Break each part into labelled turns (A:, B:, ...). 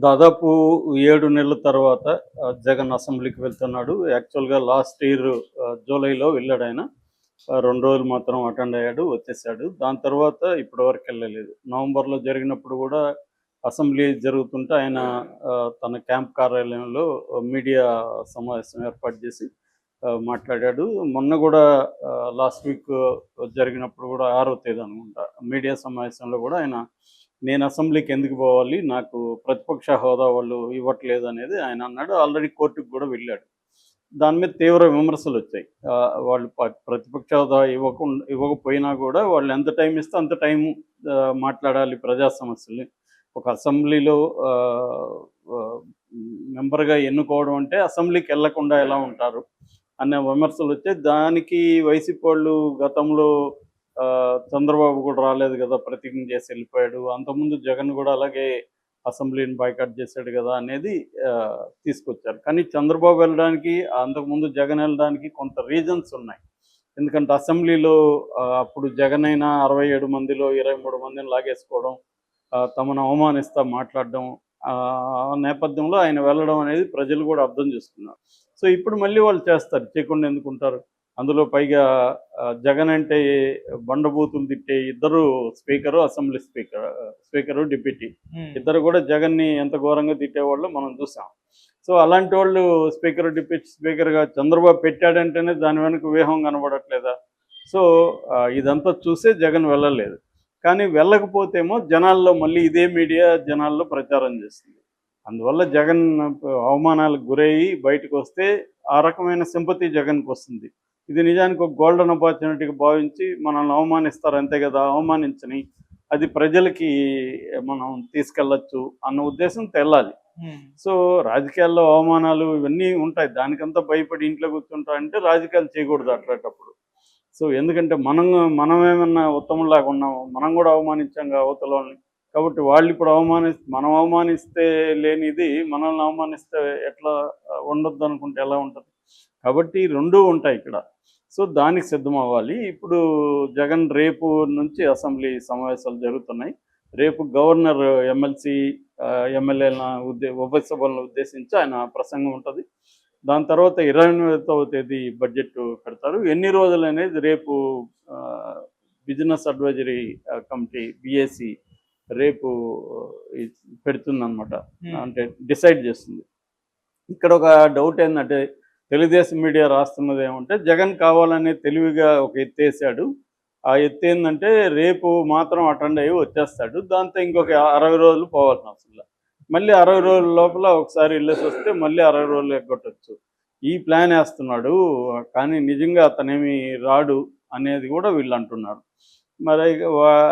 A: దాదాపు 7 నెలల తర్వాత జగన్ అసెంబ్లీకి వెళ్తున్నాడు. యాక్చువల్‌గా లాస్ట్ ఇయర్ జూలైలో వెళ్ళాడాయన. 2 రోజులు మాత్రం అటెండ్ అయ్యాడు, వచ్చేసాడు. దాని తర్వాత ఇప్పటివరకు ఎళ్ళలేదు. నవంబర్‌లో జరిగినప్పుడు గూడా అసెంబ్లీ జరుగుతుంటే ఆయన తన క్యాంప్ కార్యాలయంలో మీడియా సమావేశం ఏర్పాటు చేసి మాట్లాడాడు. మొన్న గూడా లాస్ట్ వీక్ జరిగినప్పుడు గూడా 6వ తేదీ అనుకుంటా మీడియా సమావేశంలో గూడా ఆయన నేను అసెంబ్లీకి ఎందుకు పోవాలి? నాకు ప్రతిపక్ష హోదా వాళ్ళు ఇవ్వట్లేదు అనేది ఆయన అన్నాడు. ఆల్రెడీ కోర్టుకి కూడా వెళ్ళాడు. దాని మీద తీవ్ర విమర్శలొచ్చాయి. వాళ్ళు ప్రతిపక్ష హోదా ఇవ్వకపోయినా కూడా వాళ్ళు ఎంత టైం ఇస్తే అంత టైము మాట్లాడాలి ప్రజా సమస్యల్ని. ఒక అసెంబ్లీలో ఆహ్, ఆహ్, మెంబర్‌గా ఎన్నుకోవడం అంటే అసెంబ్లీకెళ్ళకుండా ఎలా ఉంటారు? అనే విమర్శలొచ్చాయి. దానికి వైసీపీ వాళ్ళు గతంలో చంద్రబాబు కూడా రాలేదు గదా! ప్రతిజ్ఞ చేసి ఎళ్ళిపోయాడు. అంతకుముందు జగన్ గూడా అలాగే అసెంబ్లీని బాయ్‌కాట్ చేశాడు గదా! అనేది తీసుకొచ్చారు. కానీ చంద్రబాబు వెళ్ళడానికి, అంతకుముందు జగన్ వెళ్ళడానికి కొంత రీజన్స్ ఉన్నాయి. ఎందుకంటే అసెంబ్లీలో అప్పుడు జగన్ అయినా 67 మందిలో 23 మందిని లాగేసుకోవడం, తమను అవమానిస్తా మాట్లాడడం, ఆ నేపథ్యంలో ఆయన వెళ్ళడం అనేది ప్రజలు గూడా అర్థం చేసుకున్నారు. సో, ఇప్పుడు మళ్ళీ వాళ్ళు చేస్తారు. చేయకుండా ఎందుకుంటారు? అందులో పైగా జగన్ అంటే బండబూతులు తిట్టే ఇద్దరు స్పీకరు, అసెంబ్లీ స్పీకరు, డిప్యూటీ ఇద్దరు కూడా జగన్‌ని ఎంత ఘోరంగా తిట్టేవాళ్ళో మనం చూసాం. సో, అలాంటి వాళ్ళు స్పీకర్, డిప్యూటీ స్పీకర్‌గా చంద్రబాబు పెట్టాడంటేనే దాని వెనక వ్యూహం కనబడట్లేదా? సో, ఇదంతా చూసే జగన్ వెళ్ళలేదు. కానీ వెళ్ళకపోతేమో జనాల్లో మళ్ళీ ఇదే మీడియా జనాల్లో ప్రచారం చేస్తుంది. అందువల్ల జగన్ అవమానాలకు గురయ్యి బయటకొస్తే ఆ రకమైన సింపతి జగన్‌కొస్తుంది. ఇది నిజానికి ఒక గోల్డెన్ ఆపర్చునిటీగా భావించి మనల్ని అవమానిస్తారు అంతే కదా! అవమానించని అది ప్రజలకి మనం తీసుకెళ్ళొచ్చు అన్న ఉద్దేశంతో ఎళ్ళాలి. సో, రాజకీయాల్లో అవమానాలు ఇవన్నీ ఉంటాయి. దానికంతా భయపడి ఇంట్లో కూర్చుంటా అంటే రాజకీయాలు చేయకూడదు అట్లాటప్పుడు. సో, ఎందుకంటే మనమేమన్నా ఉత్తముల్లాగా ఉన్నామా? మనం గూడా అవమానించాంగా అవతలోళ్ళని. కాబట్టి వాళ్ళిప్పుడు మనం అవమానిస్తే లేనిది మనల్ని అవమానిస్తే ఎట్లా ఉండొద్దనుకుంటే ఎలా ఉంటది? కాబట్టి రెండూ ఉంటాయిక్కడ. సో, దానికి సిద్ధమవ్వాలి. ఇప్పుడు జగన్ రేపు నుంచి అసెంబ్లీ సమావేశాలు జరుగుతున్నాయి. రేపు గవర్నర్ ఎమ్మెల్సీ ఎమ్మెల్యేల ఉభయ సభలను ఉద్దేశించి ఆయన ప్రసంగం ఉంటది. దాని తర్వాత 28వ తేదీ బడ్జెట్ పెడతారు. ఎన్ని రోజులనేది రేపు ఆహ్, బిజినెస్ అడ్వైజరీ కమిటీ బీఏసీ రేపు ఇ పెడుతుందనమాట. అంటే డిసైడ్ చేస్తుంది. ఇక్కడ ఒక డౌట్ ఏందంటే తెలుగుదేశం మీడియా రాస్తున్నదేమంటే జగన్ కావాలనే తెలివిగా ఒక ఎత్తేసాడు. ఆ ఎత్తేందంటే రేపు మాత్రం అటెండ్ అయ్యి వచ్చేస్తాడు. దాంతో ఇంకొక 60 రోజులు పోవాల్సిన అవసరం లే. మళ్ళీ 60 రోజుల లోపల ఒకసారి ఎళ్ళేసొస్తే మళ్ళీ 60 రోజులు ఎగ్గొట్టొచ్చు. ఈ ప్లాన్ ఏస్తున్నాడు. కానీ నిజంగా అతనేమి రాడు అనేది గూడా వీళ్ళంటున్నారు. మరి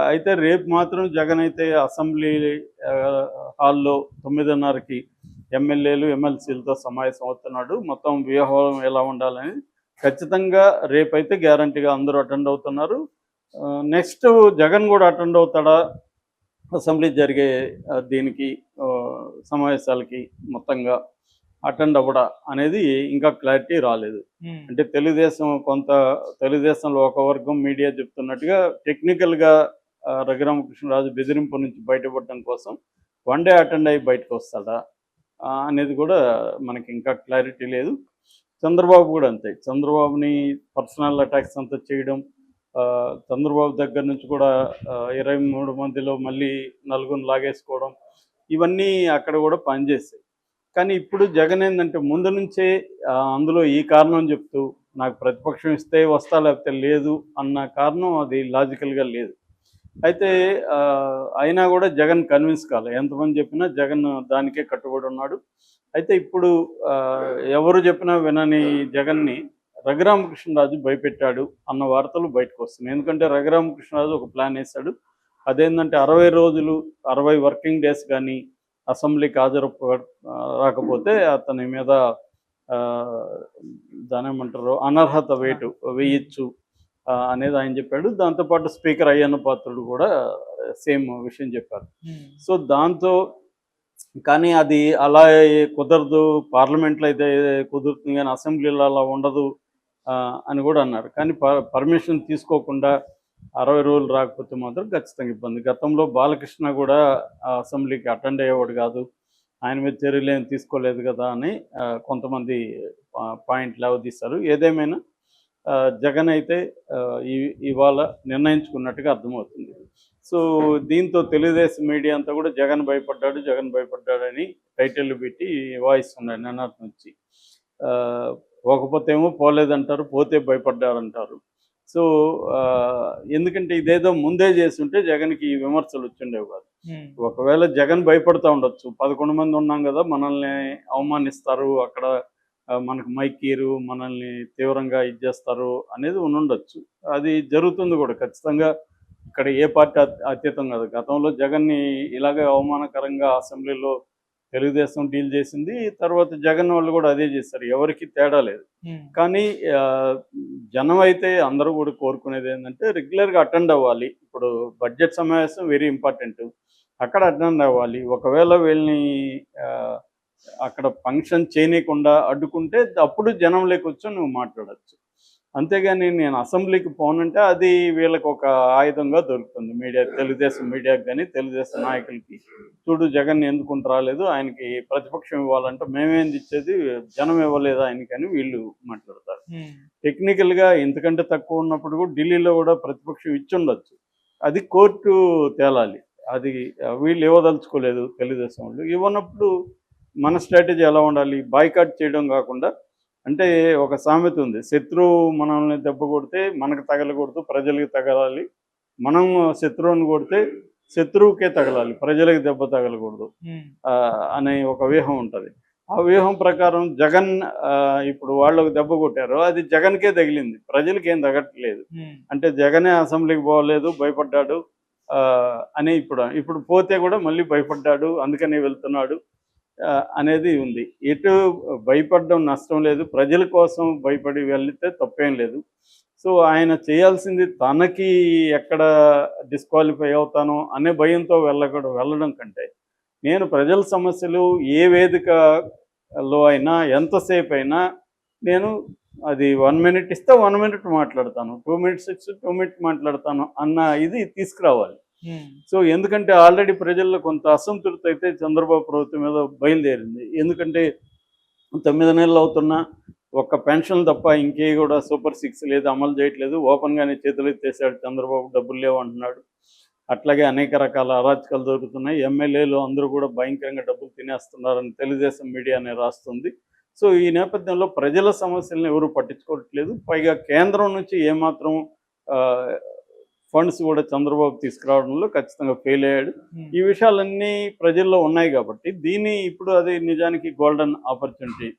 A: అయితే రేపు మాత్రం జగన్ అయితే అసెంబ్లీ ఆహ్, హాల్‌లో 9:30కి ఎమ్మెల్యేలు, ఎమ్మెల్సీలతో సమావేశం అవుతున్నాడు. మొత్తం వ్యూహం ఎలా ఉండాలని ఖచ్చితంగా రేపైతే గ్యారంటీగా అందరూ అటెండ్ అవుతున్నారు. నెక్స్ట్ జగన్ గూడా అటెండ్ అవుతాడా? అసెంబ్లీ జరిగే దీనికి సమావేశాలకి మొత్తంగా అటెండ్ అవ్వడా అనేది ఇంకా క్లారిటీ రాలేదు. అంటే తెలుగుదేశంలో ఒక వర్గం మీడియా చెప్తున్నట్టుగా టెక్నికల్‌గా రఘురామకృష్ణరాజు బెదిరింపు నుంచి బయటపడడం కోసం వన్ డే అటెండ్ అయ్యి బయటకొస్తాడా? అనేది కూడా మనకి ఇంకా క్లారిటీ లేదు. చంద్రబాబు కూడా అంతే. చంద్రబాబుని పర్సనల్ అటాక్స్ అంతా చేయడం, చంద్రబాబు దగ్గర నుంచి కూడా 23 మందిలో మళ్ళీ నలుగురిని లాగేసుకోవడం, ఇవన్నీ అక్కడ కూడా పనిచేసాయి. కానీ ఇప్పుడు జగన్ ఏందంటే ముందు నుంచే అందులో ఈ కారణం చెప్తూ నాకు ప్రతిపక్షం ఇస్తే వస్తా లేకపోతే లేదు అన్న కారణం అది లాజికల్‌గా లేదు. అయితే అయినా గూడా జగన్ కన్విన్స్ కాలే. ఎంతమంది చెప్పినా జగన్ దానికే కట్టుబడి ఉన్నాడు. అయితే ఇప్పుడు ఎవరు చెప్పినా వినని జగన్‌ని రఘురామకృష్ణరాజు భయపెట్టాడు అన్న వార్తలు బయటకొస్తున్నాయి. ఎందుకంటే రఘురామకృష్ణరాజు ఒక ప్లాన్ ఏసాడు. అదేందంటే 60 రోజులు, 60 వర్కింగ్ డేస్ గానీ అసెంబ్లీకి రాకపోతే అతని మీద ఆహ్, దాన్నేమంటారు అనర్హత వేటు వేయొచ్చు. అనేది ఆయన చెప్పాడు. దాంతో పాటు స్పీకర్ అయ్యన్న పాత్రుడు కూడా సేమ్ విషయం చెప్పారు. సో, దాంతో కానీ అది అలా కుదరదు. పార్లమెంట్‌లో అయితే కుదురుతుంది గానీ అసెంబ్లీలో అలా ఉండదు అని గూడా అన్నారు. కానీ పర్మిషన్ తీసుకోకుండా 60 రోజులు రాకపోతే మాత్రం ఖచ్చితంగా ఇబ్బంది. గతంలో బాలకృష్ణ గూడా ఆ అసెంబ్లీకి అటెండ్ అయ్యేవాడు గాదు. ఆయన మీద చర్యలు ఏమి తీసుకోలేదు కదా అని కొంతమంది పాయింట్ లేవదీశారు. ఏదేమైనా జగన్ అయితే ఇవాళ నిర్ణయించుకున్నట్టుగా అర్థమవుతుంది. సో దీంతో తెలుగుదేశం మీడియా అంతా కూడా జగన్ భయపడ్డాడు, జగన్ భయపడ్డాడని టైటిల్ పెట్టి వాయిస్తున్నారు నిన్నటి నుంచి. పోకపోతే ఏమో పోలేదంటారు, పోతే భయపడ్డారంటారు. సో ఎందుకంటే ఇదేదో ముందే చేస్తుంటే జగన్కి ఈ విమర్శలు వచ్చిండేవి కాదు. ఒకవేళ జగన్ భయపడతా ఉండొచ్చు, 11 మంది ఉన్నాం కదా, మనల్ని అవమానిస్తారు, అక్కడ మనకు మైకీరు, మనల్ని తీవ్రంగా ఇచ్చేస్తారు అనేది ఉండొచ్చు. అది జరుగుతుంది కూడా ఖచ్చితంగా. ఇక్కడ ఏ పార్టీ అతీతం కాదు. గతంలో జగన్ని ఇలాగే అవమానకరంగా అసెంబ్లీలో తెలుగుదేశం డీల్ చేసింది, తర్వాత జగన్ వాళ్ళు కూడా అదే చేశారు, ఎవరికి తేడా లేదు. కానీ జనం అయితే అందరూ కూడా కోరుకునేది ఏంటంటే రెగ్యులర్గా అటెండ్ అవ్వాలి. ఇప్పుడు బడ్జెట్ సమావేశం వెరీ ఇంపార్టెంట్, అక్కడ అటెండ్ అవ్వాలి. ఒకవేళ వీళ్ళని అక్కడ ఫంక్షన్ చేయనీయకుండా అడ్డుకుంటే అప్పుడు జనంలోకి వచ్చి నువ్వు మాట్లాడచ్చు. అంతేగాని నేను అసెంబ్లీకి పోనంటే అది వీళ్ళకి ఒక ఆయుధంగా దొరుకుతుంది. మీడియా, తెలుగుదేశం మీడియాకి కానీ తెలుగుదేశం నాయకులకి, చూడు జగన్ ఎందుకుంటూ రాలేదు, ఆయనకి ప్రతిపక్షం ఇవ్వాలంటే మేమేంది ఇచ్చేది, జనం ఇవ్వలేదు ఆయనకని వీళ్ళు మాట్లాడతారు. టెక్నికల్గా ఇంతకంటే తక్కువ ఉన్నప్పుడు కూడా ఢిల్లీలో కూడా ప్రతిపక్షం ఇచ్చుండొచ్చు, అది కోర్టు తేలాలి. అది వీళ్ళు ఇవ్వదలుచుకోలేదు తెలుగుదేశం వాళ్ళు. ఇవ్వనప్పుడు మన స్ట్రాటజీ ఎలా ఉండాలి, బాయ్కాట్ చేయడం కాకుండా, అంటే ఒక సామెత ఉంది, శత్రువు మనల్ని దెబ్బ కొడితే మనకు తగలకూడదు, ప్రజలకి తగలాలి. మనం శత్రువుని కొడితే శత్రువుకే తగలాలి, ప్రజలకు దెబ్బ తగలకూడదు అనే ఒక వ్యూహం ఉంటుంది. ఆ వ్యూహం ప్రకారం జగన్ ఇప్పుడు వాళ్ళకు దెబ్బ కొట్టారు, అది జగన్కే తగిలింది, ప్రజలకి ఏం తగట్లేదు. అంటే జగనే అసెంబ్లీకి పోలేదు, భయపడ్డాడు అని ఇప్పుడు పోతే కూడా మళ్ళీ భయపడ్డాడు, అందుకనే వెళ్తున్నాడు అనేది ఉంది. ఎటు భయపడడం నష్టం లేదు, ప్రజల కోసం భయపడి వెళ్తే తప్పేం లేదు. సో ఆయన చేయాల్సింది తనకి ఎక్కడ డిస్క్వాలిఫై అవుతానో అనే భయంతో వెళ్ళడం కంటే, నేను ప్రజల సమస్యలు ఏ వేదికలో అయినా ఎంతసేపు అయినా నేను అది 1 minute ఇస్తే 1 minute మాట్లాడతాను, 2 minutes ఇస్తే 2 minutes మాట్లాడతాను అన్న ఇది తీసుకురావాలి. సో ఎందుకంటే ఆల్రెడీ ప్రజల్లో కొంత అసంతృప్తి అయితే చంద్రబాబు ప్రభుత్వం మీద బయలుదేరింది. ఎందుకంటే 9 నెలలు అవుతున్నా ఒక్క పెన్షన్ తప్ప ఇంకే కూడా సూపర్ 6 లేదు, అమలు చేయట్లేదు. ఓపెన్గానే చేతులు ఎత్తేసాడు చంద్రబాబు, డబ్బులు లేవు అంటున్నాడు. అట్లాగే అనేక రకాల అరాచకాలు జరుగుతున్నాయి. ఎమ్మెల్యేలు అందరూ కూడా భయంకరంగా డబ్బులు తినేస్తున్నారని తెలుగుదేశం మీడియానే రాస్తుంది. సో ఈ నేపథ్యంలో ప్రజల సమస్యలను ఎవరు పట్టించుకోవట్లేదు. పైగా కేంద్రం నుంచి ఏమాత్రం ఫండ్స్ కూడా చంద్రబాబు తీసుకురావడంలో ఖచ్చితంగా ఫెయిల్ అయ్యాడు. ఈ విషయాలన్నీ ప్రజల్లో ఉన్నాయి కాబట్టి దీన్ని ఇప్పుడు అది నిజానికి గోల్డెన్ ఆపర్చునిటీ